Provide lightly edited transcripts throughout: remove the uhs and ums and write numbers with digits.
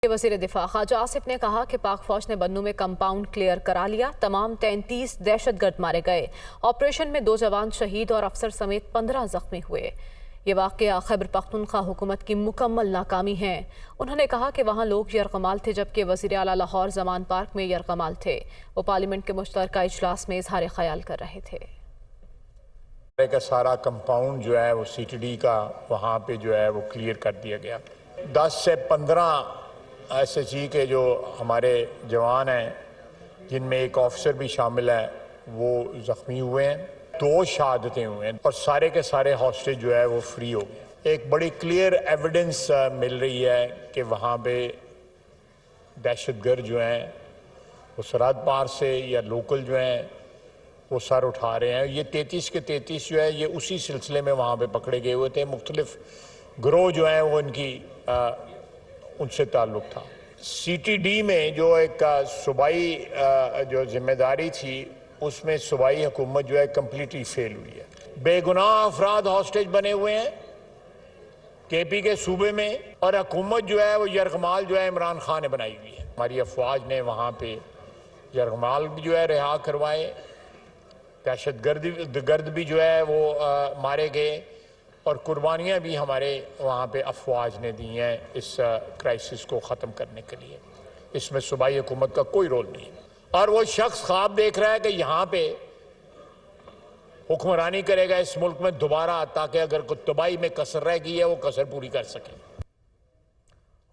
वज़ीर दिफा ख्वाजा आसिफ ने कहा कि पाक फौज ने बन्नू में कंपाउंड क्लियर करा लिया। तमाम 33 दहशतगर्द मारे गए। ऑपरेशन में 2 जवान शहीद और अफसर समेत 15 जख्मी हुए। ये वाक़या खैबर पख्तूनख्वा हुकूमत की मुकम्मल नाकामी है। उन्होंने कहा कि वहाँ लोग यरगमाल थे, जबकि वज़ीर आला लाहौर जमान पार्क में यरगमाल थे। वो पार्लियामेंट के मुश्तरका इजलास में इजहार ख्याल कर रहे थे। का सारा कंपाउंड जो है वो CTD का वहाँ पे जो है वो क्लियर कर दिया गया। 10 से 15 SHE के जो हमारे जवान हैं, जिनमें एक ऑफिसर भी शामिल है, वो ज़ख्मी हुए हैं। 2 शहादतें हुए हैं और सारे के सारे हॉस्टेज जो है वो फ्री हो गए। एक बड़ी क्लियर एविडेंस मिल रही है कि वहाँ पे दहशतगर्द जो हैं वो सरहद पार से या लोकल जो हैं वो सर उठा रहे हैं। ये 33 के 33 जो है ये उसी सिलसिले में वहाँ पे पकड़े गए हुए थे। मुख्तलिफ गिरोह जो हैं वो इनकी उनसे ताल्लुक़ था। CTD में जो एक सूबाई जो जिम्मेदारी थी, उसमें सूबाई हुकूमत जो है कम्प्लीटली फेल हुई है। बेगुनाह अफराद हॉस्टेज बने हुए हैं KP के सूबे में, और हुकूमत जो है वो यरगमाल जो है इमरान खान ने बनाई हुई है। हमारी अफवाज ने वहाँ पे यरगमाल भी जो है रिहा करवाए, दहशतगर्द भी जो है वो मारे गए, और कुर्बानियाँ भी हमारे वहाँ पे अफवाज ने दी हैं इस क्राइसिस को ख़त्म करने के लिए। इसमें सूबाई हुकूमत का कोई रोल नहीं है। और वो शख्स ख्वाब देख रहा है कि यहाँ पे हुक्मरानी करेगा इस मुल्क में दोबारा, ताकि अगर कोई तबाही में कसर रह गई है वो कसर पूरी कर सके।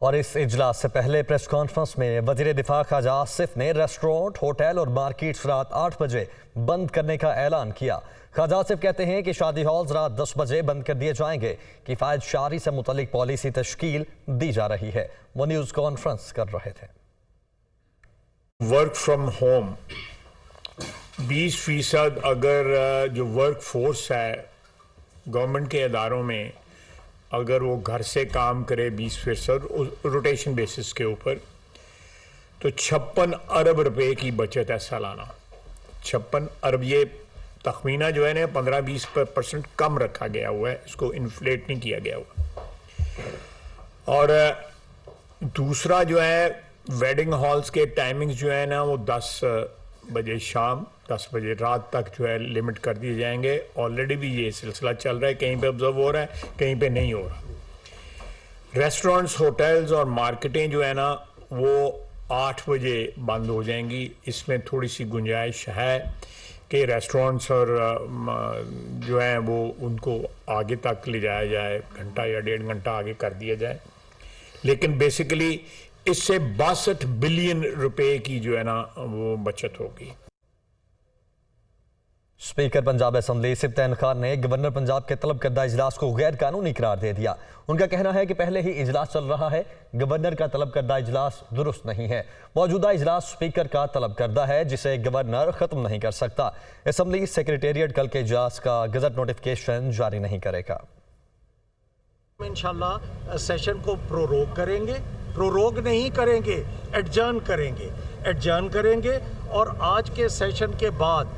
और इस इजलास से पहले प्रेस कॉन्फ्रेंस में वज़ीर दिफा ख्वाजा आसिफ ने रेस्टोरेंट, होटल और मार्केट्स रात 8 बजे बंद करने का ऐलान किया। ख्वाजा आसिफ कहते हैं कि शादी हॉल्स रात 10 बजे बंद कर दिए जाएंगे। किफ़ायत शारी से मुतल्लिक पॉलिसी तश्कील दी जा रही है। वो न्यूज़ कॉन्फ्रेंस कर रहे थे। वर्क फ्रॉम होम 20% अगर जो वर्क फोर्स है गवर्नमेंट के इदारों में, अगर वो घर से काम करे 20% रोटेशन बेसिस के ऊपर, तो 56 अरब रुपए की बचत है सालाना। 56 अरब, ये तखमीना जो है ना 15-20% कम रखा गया हुआ है, इसको इन्फ्लेट नहीं किया गया हुआ। और दूसरा जो है वेडिंग हॉल्स के टाइमिंग्स जो है ना वो 10 बजे शाम 10 बजे रात तक जो है लिमिट कर दिए जाएंगे। ऑलरेडी भी ये सिलसिला चल रहा है, कहीं पे ऑब्जर्व हो रहा है, कहीं पे नहीं हो रहा। रेस्टोरेंट्स, होटल्स और मार्केटें जो है ना वो 8 बजे बंद हो जाएंगी। इसमें थोड़ी सी गुंजाइश है कि रेस्टोरेंट्स और जो हैं वो उनको आगे तक ले जाया जाए, घंटा या 1.5 घंटा आगे कर दिया जाए। लेकिन बेसिकली इससे 62 बिलियन रुपए की जो है ना वो बचत होगी। स्पीकर पंजाब असम्बली सिब्तैन खान ने गवर्नर पंजाब के तलब करदा इजलास को गैर कानूनी करार दे दिया। उनका कहना है कि पहले ही इजलास चल रहा है, गवर्नर का तलब करदा इजलास दुरुस्त नहीं है। मौजूदा इजलास स्पीकर का तलब करदा है, जिसे गवर्नर खत्म नहीं कर सकता। असम्बली सेक्रेटेरिएट कल के इजलास का गजट नोटिफिकेशन जारी नहीं करेगा। इंशाल्लाह सेशन को प्रोरोग करेंगे, प्रोरोग नहीं करेंगे, एडजर्न करेंगे। और आज के सेशन के बाद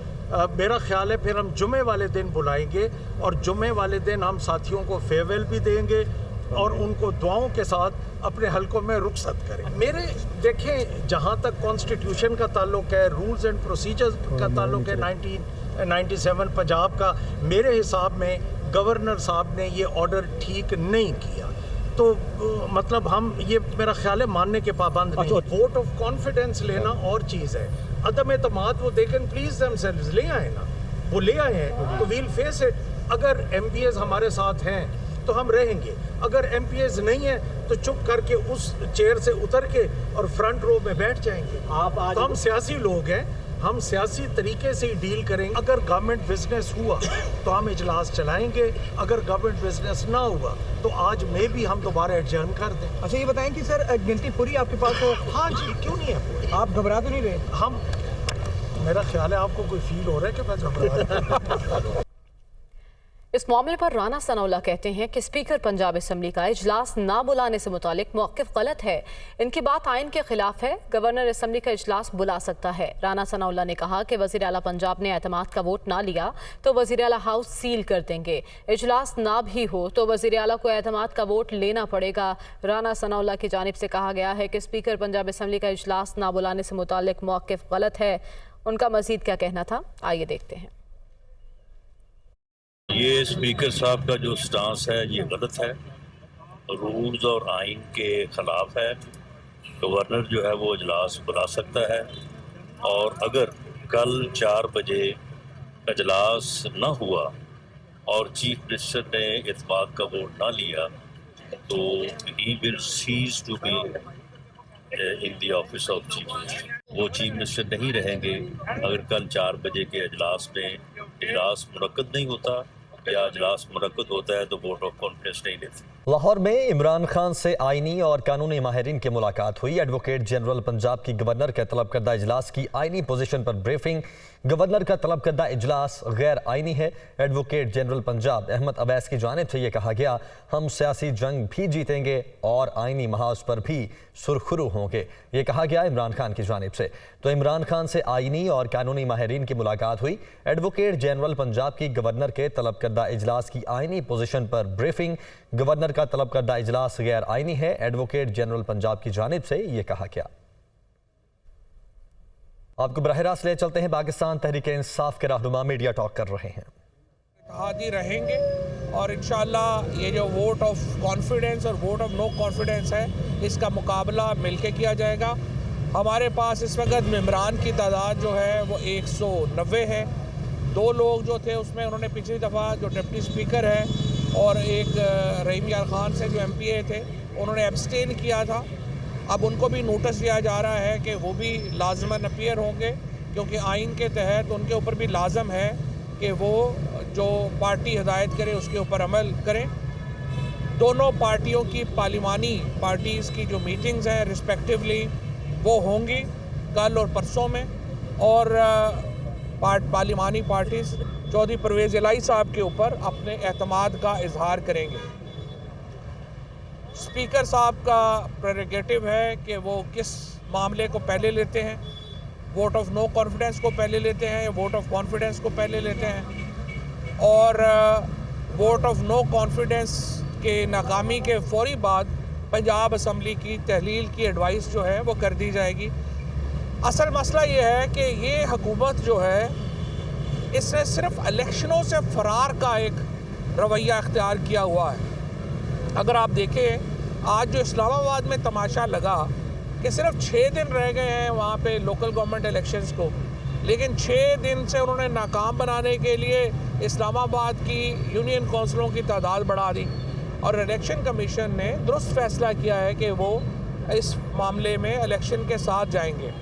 मेरा ख्याल है फिर हम जुमे वाले दिन बुलाएंगे, और जुमे वाले दिन हम साथियों को फेयरवेल भी देंगे और उनको दुआओं के साथ अपने हलकों में रुखसत करें। मेरे देखें, जहाँ तक कॉन्स्टिट्यूशन का ताल्लुक है, रूल्स एंड प्रोसीजर्स का ताल्लुक है 1997 पंजाब का, मेरे हिसाब में गवर्नर साहब ने ये ऑर्डर ठीक नहीं किया। तो मतलब हम ये मेरा ख्याल है मानने के पाबंद नहीं। वोट ऑफ कॉन्फिडेंस लेना और चीज़ है, अदम एतमाद वो दे कैन प्लीज देमसेल्व्स ले आए ना, वो ले आए हैं तो वील फेस इट। अगर MPs हमारे साथ हैं तो हम रहेंगे, अगर MPs नहीं है तो चुप करके उस चेयर से उतर के और फ्रंट रो में बैठ जाएंगे। तो हम सियासी लोग हैं, हम सियासी तरीके से ही डील करेंगे। अगर गवर्नमेंट बिजनेस हुआ तो हम इजलास चलाएंगे, अगर गवर्नमेंट बिजनेस ना हुआ तो आज में भी हम दोबारा एडजर्न कर दें। अच्छा, ये बताएं कि सर गिनती पूरी आपके पास हो? हाँ जी, क्यों नहीं है पूरी? आप घबरा तो नहीं रहे? हम, मेरा ख्याल है आपको कोई फील हो रहा है कि मैं घबरा रहा हूं। इस मामले पर राना सनाउल्ला कहते हैं कि स्पीकर पंजाब असेंबली का इजलास ना बुलाने से मुतालिक मौक़िफ़ गलत है। इनकी बात आइन के खिलाफ है। गवर्नर असेंबली का इजलास बुला सकता है। राना सनाउल्ला ने कहा कि वज़ीर आला पंजाब ने एतमाद का वोट ना लिया तो वज़ीर आला हाउस सील कर देंगे। इजलास ना भी हो तो वज़ीर आला को एतमाद का वोट लेना पड़ेगा। राना सनाउल्ला की जानिब से कहा गया है कि स्पीकर पंजाब असेंबली का इजलास ना बुलाने से मुतालिक मौक़िफ़ गलत है। उनका मज़ीद क्या कहना था, आइए देखते हैं। ये स्पीकर साहब का जो स्टांस है ये गलत है, रूल्स और आइन के ख़िलाफ़ है। गवर्नर जो है वो इजलास बुला सकता है और अगर कल 4 बजे इजलास न हुआ और चीफ मिनिस्टर ने इत्तेफाक का वोट ना लिया तो he will cease to be in the office of chief minister. वो चीफ मिनिस्टर नहीं रहेंगे अगर कल 4 बजे के इजलास में इजलास मुनक्कद नहीं होता या इजलास मुनक्कद होता है तो वोट ऑफ कॉन्फिडेंस नहीं लेते। लाहौर में इमरान खान से आइनी और कानूनी माहिरीन की मुलाकात हुई। एडवोकेट जनरल पंजाब की गवर्नर के तलब करदा इजलास की आइनी पोजीशन पर ब्रीफिंग। गवर्नर का तलब करदा इजलास गैर आइनी है। एडवोकेट जनरल पंजाब अहमद अवैस की जानिब से यह कहा गया, हम सियासी जंग भी जीतेंगे और आइनी महाज पर भी सुरखरू होंगे। ये कहा गया इमरान खान की जानिब से। तो इमरान खान से आइनी और कानूनी माहिरीन की मुलाकात हुई। एडवोकेट जनरल पंजाब की गवर्नर के तलब करदा इजलास की आइनी पोजीशन पर ब्रीफिंग। गवर्नर का तलब करदा इजलास गैर आइनी है। एडवोकेट जनरल पंजाब की जानिब से ये कहा गया। आपको बराह रास्त ले चलते हैं। पाकिस्तान तहरीक इंसाफ के रहनुमा मीडिया टॉक कर रहे हैं। इत्तेहादी रहेंगे और इंशाअल्लाह ये जो वोट ऑफ कॉन्फिडेंस और वोट ऑफ नो कॉन्फिडेंस है इसका मुकाबला मिलके किया जाएगा। हमारे पास इस वक्त मेंबरान की तादाद जो है वो 190 है। 2 लोग जो थे उसमें उन्होंने पिछली दफ़ा जो डिप्टी स्पीकर है और एक रहीम यार खान से जो MPA थे उन्होंने एब्सटेन किया था। अब उनको भी नोटिस दिया जा रहा है कि वो भी लाजमन अपीयर होंगे क्योंकि आइन के तहत उनके ऊपर भी लाजम है कि वो जो पार्टी हिदायत करे उसके ऊपर अमल करें। दोनों पार्टियों की पार्लिमानी पार्टीज़ की जो मीटिंग्स हैं रिस्पेक्टिवली वो होंगी कल और परसों में और पार्लिमानी पार्टीज़ चौधरी परवेज़ इलाही साहब के ऊपर अपने एतमाद का इजहार करेंगे। स्पीकर साहब का प्रेरोगेटिव है कि वो किस मामले को पहले लेते हैं, वोट ऑफ नो कॉन्फिडेंस को पहले लेते हैं या वोट ऑफ कॉन्फिडेंस को पहले लेते हैं। और वोट ऑफ नो कॉन्फिडेंस के नाकामी के फौरी बाद पंजाब असम्बली की तहलील की एडवाइस जो है वो कर दी जाएगी। असल मसला ये है कि ये हुकूमत जो है इसने सिर्फ इलेक्शनों से फरार का एक रवैया इख्तियार किया हुआ है। अगर आप देखें आज जो इस्लामाबाद में तमाशा लगा कि सिर्फ 6 दिन रह गए हैं वहाँ पे लोकल गवर्नमेंट इलेक्शंस को, लेकिन 6 दिन से उन्होंने नाकाम बनाने के लिए इस्लामाबाद की यूनियन कौंसिलों की तादाद बढ़ा दी और इलेक्शन कमीशन ने दुरुस्त फैसला किया है कि वो इस मामले में इलेक्शन के साथ जाएंगे।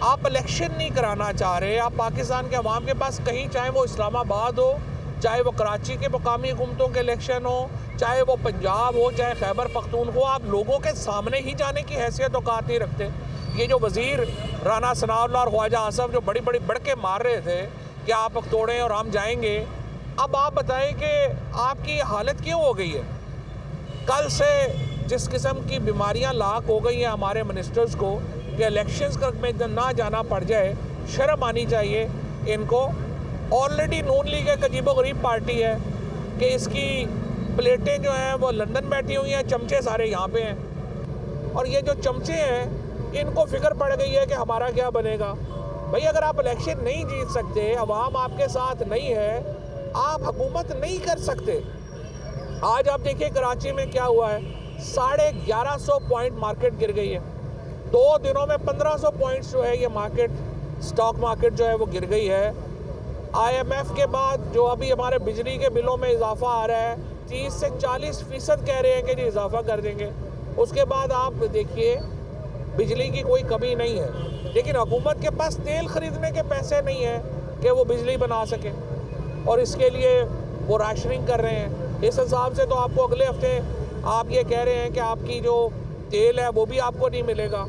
आप इलेक्शन नहीं कराना चाह रहे, आप पाकिस्तान के अवाम के पास कहीं, चाहे वो इस्लामाबाद हो, चाहे वो कराची के मकामी हुकूमतों के इलेक्शन हो, चाहे वो पंजाब हो, चाहे खैबर पख्तूनख्वा, आप लोगों के सामने ही जाने की हैसियत औकात नहीं रखते। ये जो वज़ीर राना सनाउल्ला और ख्वाजा आसफ जो बड़ी बड़ी बढ़के मार रहे थे कि आप तोड़ें और हम जाएंगे, अब आप बताएं कि आपकी हालत क्यों हो गई है। कल से जिस किस्म की बीमारियां लाक हो गई हैं हमारे मिनिस्टर्स को कि इलेक्शंस में ना जाना पड़ जाए, शर्म आनी चाहिए इनको। ऑलरेडी नून लीग एक अजीबोगरीब पार्टी है कि इसकी प्लेटें जो हैं वो लंदन बैठी हुई हैं, चमचे सारे यहाँ पे हैं और ये जो चमचे हैं इनको फिक्र पड़ गई है कि हमारा क्या बनेगा। भाई अगर आप इलेक्शन नहीं जीत सकते, अवाम आपके साथ नहीं है, आप हुकूमत नहीं कर सकते। आज आप देखिए कराची में क्या हुआ है, 1150 पॉइंट मार्केट गिर गई है। 2 दिनों में 1500 पॉइंट्स जो है ये मार्केट, स्टॉक मार्केट जो है वो गिर गई है। IMF के बाद जो अभी हमारे बिजली के बिलों में इजाफा आ रहा है, 30 से 40% कह रहे हैं कि जी इजाफा कर देंगे। उसके बाद आप देखिए बिजली की कोई कमी नहीं है, लेकिन हुकूमत के पास तेल ख़रीदने के पैसे नहीं है कि वो बिजली बना सके और इसके लिए वो राशनिंग कर रहे हैं। इस हिसाब से तो आपको अगले हफ्ते आप ये कह रहे हैं कि आपकी जो तेल है वो भी आपको नहीं मिलेगा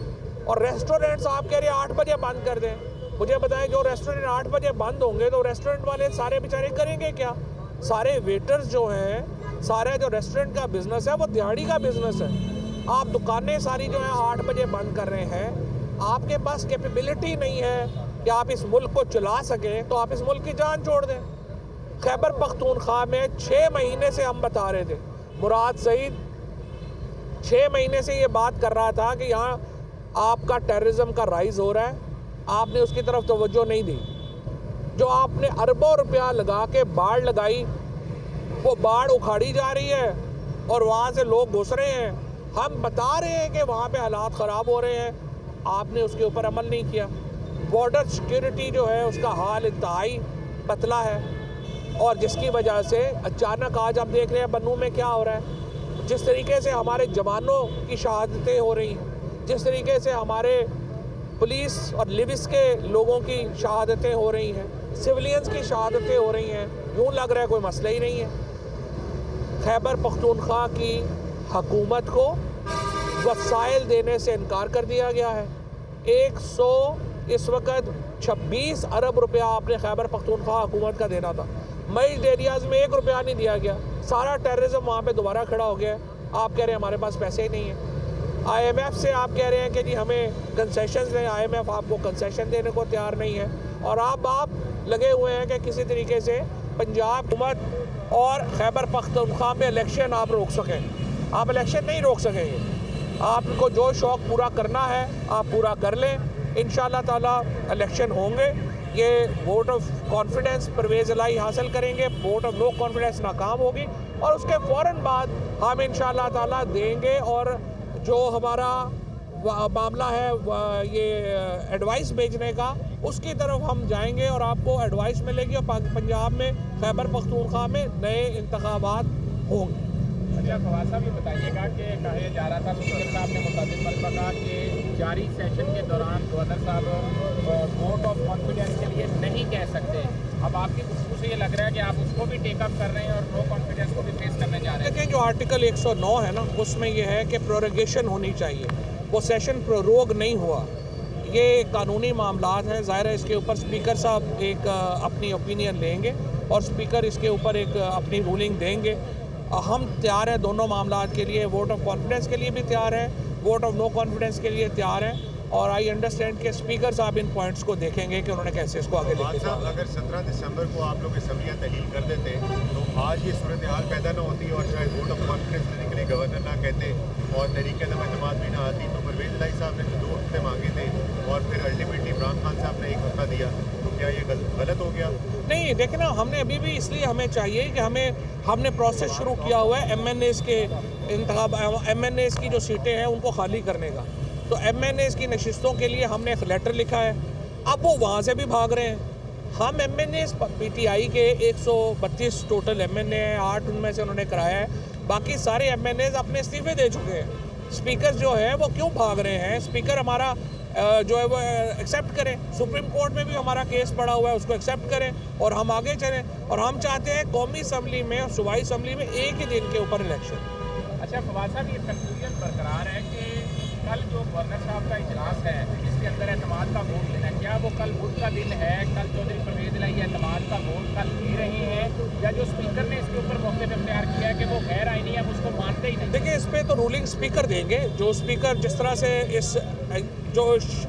और रेस्टोरेंट्स आप कह रहे हैं 8 बजे बंद कर दें। मुझे बताएं जो रेस्टोरेंट 8 बजे बंद होंगे तो रेस्टोरेंट वाले सारे बेचारे करेंगे क्या? सारे वेटर्स जो हैं, सारे जो रेस्टोरेंट का बिजनेस है वो दिहाड़ी का बिजनेस है। आप दुकानें सारी जो है 8 बजे बंद कर रहे हैं। आपके पास कैपेबिलिटी नहीं है कि आप इस मुल्क को चला सकें, तो आप इस मुल्क की जान छोड़ दें। खैबर पख्तूनख्वा में 6 महीने से हम बता रहे थे, मुराद सईद 6 महीने से ये बात कर रहा था कि यहाँ आपका टेररिज्म का राइज हो रहा है, आपने उसकी तरफ तवज्जो नहीं दी। जो आपने अरबों रुपया लगा के बाढ़ लगाई, वो बाढ़ उखाड़ी जा रही है और वहाँ से लोग घुस रहे हैं। हम बता रहे हैं कि वहाँ पे हालात ख़राब हो रहे हैं, आपने उसके ऊपर अमल नहीं किया। बॉर्डर सिक्योरिटी जो है उसका हाल इंतहाई पतला है, और जिसकी वजह से अचानक आज हम देख रहे हैं बन्नू में क्या हो रहा है। जिस तरीके से हमारे जवानों की शहादतें हो रही हैं, जिस तरीके से हमारे पुलिस और लिविस के लोगों की शहादतें हो रही हैं, सिविलियंस की शहादतें हो रही हैं, यूँ लग रहा है कोई मसला ही नहीं है। खैबर पख्तूनख्वा की हुकूमत को वसाइल देने से इनकार कर दिया गया है। इस वक्त 26 अरब रुपया आपने खैबर पख्तूनख्वा हुकूमत का देना था। मई एरियाज़ में 1 रुपया नहीं दिया गया। सारा टेररिज्म वहाँ पे दोबारा खड़ा हो गया। आप कह रहे हैं हमारे पास पैसे ही नहीं है। IMF से आप कह रहे हैं कि जी हमें कंसेशन दें, IMF आपको कंसेशन देने को तैयार नहीं है। और आप लगे हुए हैं कि किसी तरीके से पंजाब हुकूमत और खैबर पख्तूनख्वा में इलेक्शन आप रोक सकें। आप इलेक्शन नहीं रोक सकेंगे। आपको जो शौक़ पूरा करना है आप पूरा कर लें। इंशाअल्लाह ताला इलेक्शन होंगे। ये वोट ऑफ कॉन्फिडेंस परवेज़ इलाही हासिल करेंगे, वोट ऑफ नो कॉन्फिडेंस नाकाम होगी, और उसके फ़ौरन बाद हम इंशाअल्लाह ताला देंगे। और जो हमारा मामला है ये एडवाइस भेजने का, उसकी तरफ हम जाएंगे और आपको एडवाइस मिलेगी और पंजाब में खैबर पख्तूनख्वा में नए इंतखाबात होंगे। अच्छा फवाद साहब, ये बताइएगा कि कहा जा रहा था, स्पीकर साहब ने मुताबिक मरतबा कहा कि जारी सेशन के दौरान गवर्नर साहब वोट ऑफ कॉन्फिडेंस के लिए नहीं कह सकते। अब आपकी गुफ्तगू से ये लग रहा है कि आप उसको भी टेकअप कर रहे हैं और नो कॉन्फिडेंस को भी फेस करने जा रहे हैं। देखिए, जो आर्टिकल 109 है ना, उसमें यह है कि प्रोरोगेशन होनी चाहिए। वो सेशन प्रोरोग नहीं हुआ, ये कानूनी मामलात हैं। ज़ाहिर है इसके ऊपर स्पीकर साहब एक अपनी ओपिनियन लेंगे और स्पीकर इसके ऊपर एक अपनी रूलिंग देंगे। हम तैयार हैं दोनों मामलात के लिए। वोट ऑफ कॉन्फिडेंस के लिए भी तैयार हैं, वोट ऑफ नो कॉन्फिडेंस के लिए तैयार हैं। और आई अंडरस्टैंड कि स्पीकर साहब इन पॉइंट्स को देखेंगे कि उन्होंने कैसे इसको आगे लेके जाना। अगर 17 दिसंबर को आप लोग असम्बलियाँ तहलील कर देते तो आज ये सूरत हाल पैदा ना होती और शायद वोट ऑफ कॉन्फिडेंस देने के लिए गवर्नर ना कहते और तहरीक अदम एतमाद भी ना आती। तो परवेज़ इलाही साहब ने 2 हफ्ते मांगे थे और फिर अल्टीमेटली इमरान खान साहब ने 1 हफ्ता दिया, तो क्या ये गलत हो गया? नहीं, देखें ना, हमने अभी भी इसलिए हमें चाहिए कि हमने प्रोसेस शुरू किया हुआ है MNAs के इंतखाब, MNAs की जो सीटें हैं उनको खाली करने का। तो MNAs की नशिस्तों के लिए हमने एक लेटर लिखा है। अब वो वहाँ से भी भाग रहे हैं। हम MNAs PTI के 132 टोटल MNA हैं, 8 उनमें से उन्होंने कराया है। बाकी सारे MNAs अपने इस्तीफे दे चुके हैं। स्पीकर जो है वो क्यों भाग रहे हैं? स्पीकर हमारा जो है वो एक्सेप्ट करें। सुप्रीम कोर्ट में भी हमारा केस पड़ा हुआ है, उसको एक्सेप्ट करें और हम आगे चलें। और हम चाहते हैं कौमी असम्बली में और सूबाई असम्बली में एक ही दिन के ऊपर इलेक्शन। अच्छा फवाद साहब, ये कंफ्यूजन बरकरार है कि कल जो गवर्नर साहब का इजलास है जिसके अंदर एतमाद का वोट लेना, क्या वो कल बुध का दिन है? कल चौधरी परवेज़ इलाही एतमाद का वोट कल ले रहे हैं, या जो स्पीकर ने इसके ऊपर मौके पर तैयार किया है कि वो गैर आईनी है, उसको मानते ही नहीं? देखिए, इस पर तो रूलिंग स्पीकर देंगे। जो स्पीकर जिस तरह से इस जो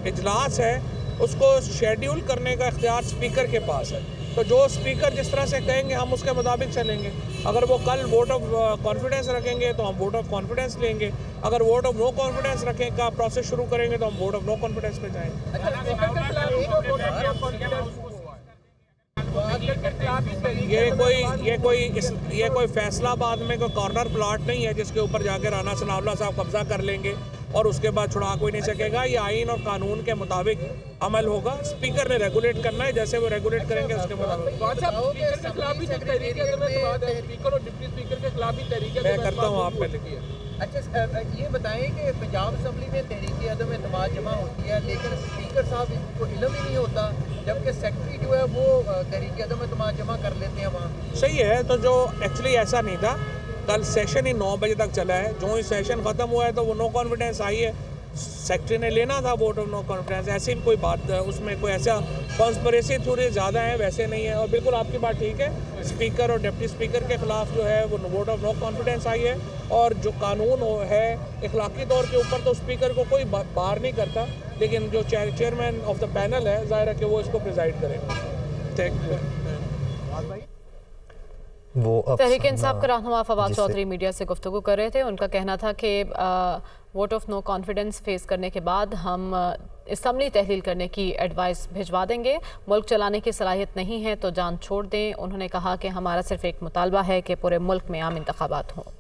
इजलास है उसको शेड्यूल करने का इख्तियार स्पीकर के पास है। तो जो स्पीकर जिस तरह से कहेंगे हम उसके मुताबिक चलेंगे। अगर वो कल वोट ऑफ कॉन्फिडेंस रखेंगे तो हम वोट ऑफ कॉन्फिडेंस लेंगे। अगर वोट ऑफ नो कॉन्फिडेंस रखें का प्रोसेस शुरू करेंगे तो हम वोट ऑफ नो कॉन्फिडेंस पे जाएंगे। ये कोई फैसलाबाद में कोई कॉर्नर प्लाट नहीं है जिसके ऊपर जाकर राना सनाउल्लाह साहब कब्जा कर लेंगे और उसके बाद छुड़ा कोई नहीं सकेगा। ये आइन और कानून के मुताबिक अमल होगा। स्पीकर ने रेगुलेट करना है, जैसे वो रेगुलेट करेंगे उसके मुताबिक। मैं करता हूँ, आप पहले किए। अच्छा, ये बताएं कि पंजाब असम्बली में तहरीक अदम एतमाद जमा होती है, लेकिन स्पीकर साहब को इल्म ही नहीं होता, जबकि सेक्रेटरी जो है वो तहरीक अदम एतमाद जमा कर लेते हैं वहाँ। सही है। तो जो एक्चुअली ऐसा नहीं था, कल सेशन ही 9 बजे तक चला है। जो ही सेशन ख़त्म हुआ है तो वो नो कॉन्फिडेंस आई है, सेक्रेटरी ने लेना था वोट ऑफ नो कॉन्फिडेंस। ऐसी भी कोई बात, उसमें कोई ऐसा कॉन्स्पिरेसी थ्योरी ज़्यादा है, वैसे नहीं है। और बिल्कुल आपकी बात ठीक है, स्पीकर और डिप्टी स्पीकर के खिलाफ जो है वो वोट ऑफ नो कॉन्फिडेंस आई है। और जो कानून है इखलाकी तौर के ऊपर तो स्पीकर को कोई बाहर नहीं करता, लेकिन जो चेयरमैन ऑफ द पैनल है ज़ाहिर है कि वो इसको प्रिजाइड करेगा। Thank you. तहरीक इंसाफ के रहनुमा फवाद चौधरी मीडिया से गुफ्तगू कर रहे थे। उनका कहना था कि vote of no confidence face करने के बाद हम असम्बली तहलील करने की एडवाइस भिजवा देंगे। मुल्क चलाने की सलाहियत नहीं है तो जान छोड़ दें। उन्होंने कहा कि हमारा सिर्फ एक मुतालबा है कि पूरे मुल्क में आम इंतखाबात हों।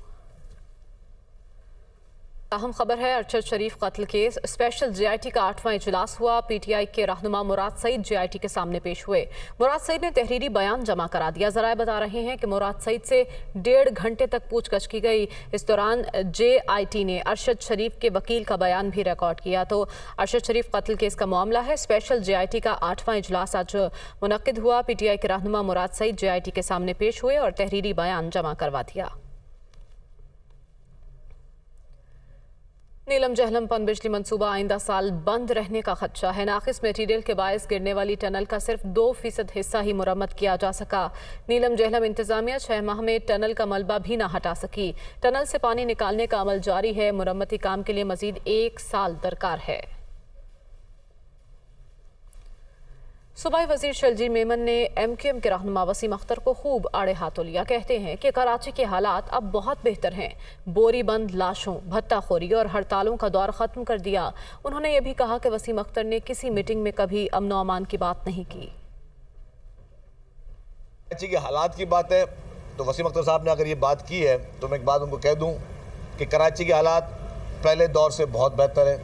अहम खबर है, अरशद शरीफ कत्ल केस स्पेशल JIT का 8वां इजलास हुआ। PTI के रहनुमा मुराद सईद JIT के सामने पेश हुए। मुराद सईद ने तहरीरी बयान जमा करा दिया। ज़राए बता रहे हैं कि मुराद सईद से 1.5 घंटे तक पूछताछ की गई। इस दौरान JIT ने अरशद शरीफ के वकील का बयान भी रिकॉर्ड किया। तो अरशद शरीफ कत्ल केस का मामला है। स्पेशल JIT का 8वां इजलास आज मुनक्किद हुआ। PTI के रहनुमा मुराद सईद JIT के सामने पेश हुए और तहरीरी बयान जमा करवा दिया। नीलम जहलम पनबिजली मंसूबा आइंदा साल बंद रहने का खदशा है। नाकिस मटीरियल के बायस गिरने वाली टनल का सिर्फ 2% हिस्सा ही मुरम्मत किया जा सका। नीलम जहलम इंतजामिया 6 माह में टनल का मलबा भी न हटा सकी। टनल से पानी निकालने का अमल जारी है। मुरम्मती काम के लिए मजीद 1 साल दरकार है। सूबाई वजीर शलजीर मेमन ने MQM के रहनुमा वसीम अख्तर को खूब आड़े हाथों लिया। कहते हैं कि कराची के हालात अब बहुत बेहतर हैं। बोरी बंद लाशों, भत्ताखोरी और हड़तालों का दौर ख़त्म कर दिया। उन्होंने ये भी कहा कि वसीम अख्तर ने किसी मीटिंग में कभी अमन व अमान की बात नहीं की। कराची के हालात की बात है तो वसीम अख्तर साहब ने अगर ये बात की है तो मैं एक बात उनको कह दूँ कि कराची के हालात पहले दौर से बहुत बेहतर है।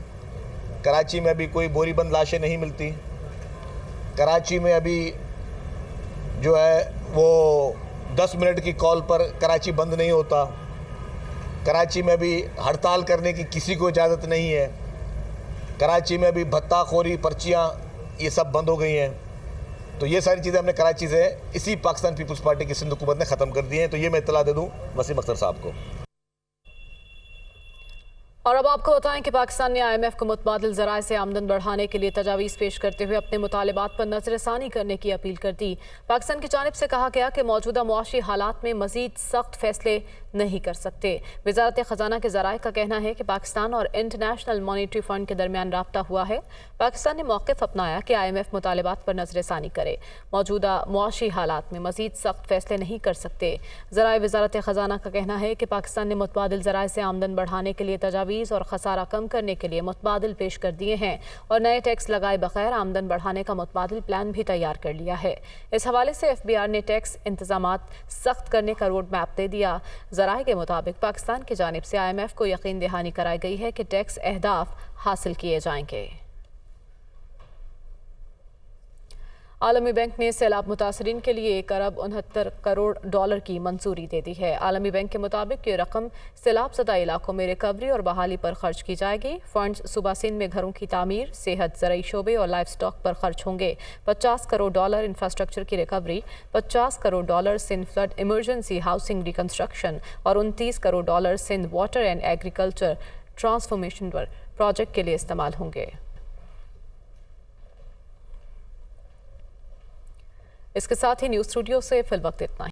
कराची में अभी कोई बोरी बंद लाशें नहीं मिलती। कराची में अभी जो है वो 10 मिनट की कॉल पर कराची बंद नहीं होता। कराची में अभी हड़ताल करने की किसी को इजाज़त नहीं है। कराची में अभी भत्ताखोरी, पर्चियाँ, ये सब बंद हो गई हैं। तो ये सारी चीज़ें हमने कराची से इसी पाकिस्तान पीपल्स पार्टी की सिंध हुकूमत ने ख़त्म कर दी हैं। तो ये मैं इत्तला दे दूँ वसीम अख्तर साहब को। और अब आपको बताएं कि पाकिस्तान ने IMF को मुतबादिल ज़राए से आमदन बढ़ाने के लिए तजावीज़ पेश करते हुए अपने मुतालिबात पर नज़रसानी करने की अपील कर दी। पाकिस्तान की जानिब से कहा गया कि मौजूदा मुआशी हालात में मज़ीद सख्त फैसले नहीं कर सकते। वज़ारत ख़जाना के ज़राए का कहना है कि पाकिस्तान और इंटरनेशनल मॉनिटरी फ़ंड के दरमियान राब्ता हुआ है। पाकिस्तान ने मौक़िफ़ अपनाया कि IMF मुतालिबात पर नज़रसानी करे। मौजूदा मुआशी हालात में मज़ीद सख्त फैसले नहीं कर सकते। ज़राए वज़ारत ख़जाना का कहना है कि पाकिस्तान ने मुतबादिल ज़राए से आमदन बढ़ाने के लिए तजावीज़ और खसारा कम करने के लिए मुतबादिल पेश कर दिए हैं और नए टैक्स लगाए बगैर आमदन बढ़ाने का मुतबादिल प्लान भी तैयार कर लिया है। इस हवाले से FBR ने टैक्स इंतजामात सख्त करने का रोड मैप दे दिया। ज़राए के मुताबिक पाकिस्तान की जानिब से IMF को यकीन दहानी कराई गई है कि टैक्स अहदाफ हासिल किए जाएंगे। आलमी बैंक ने सैलाब मुतासरीन के लिए 1 अरब 69 करोड़ डॉलर की मंजूरी दे दी है। आलमी बैंक के मुताबिक ये रकम सैलाब ज़दा इलाकों में रिकवरी और बहाली पर खर्च की जाएगी। फंड्स सूबा सिंध में घरों की तामीर, सेहत, ज़रई शोबे और लाइफ स्टॉक पर खर्च होंगे। 50 करोड़ डॉलर इंफ्रास्ट्रक्चर की recovery, 50 crore dollar Sindh flood emergency housing reconstruction और 29 crore dollar Sindh water and agriculture transformation project के लिए इस्तेमाल होंगे। इसके साथ ही न्यूज़ स्टूडियो से फिल वक्त इतना ही।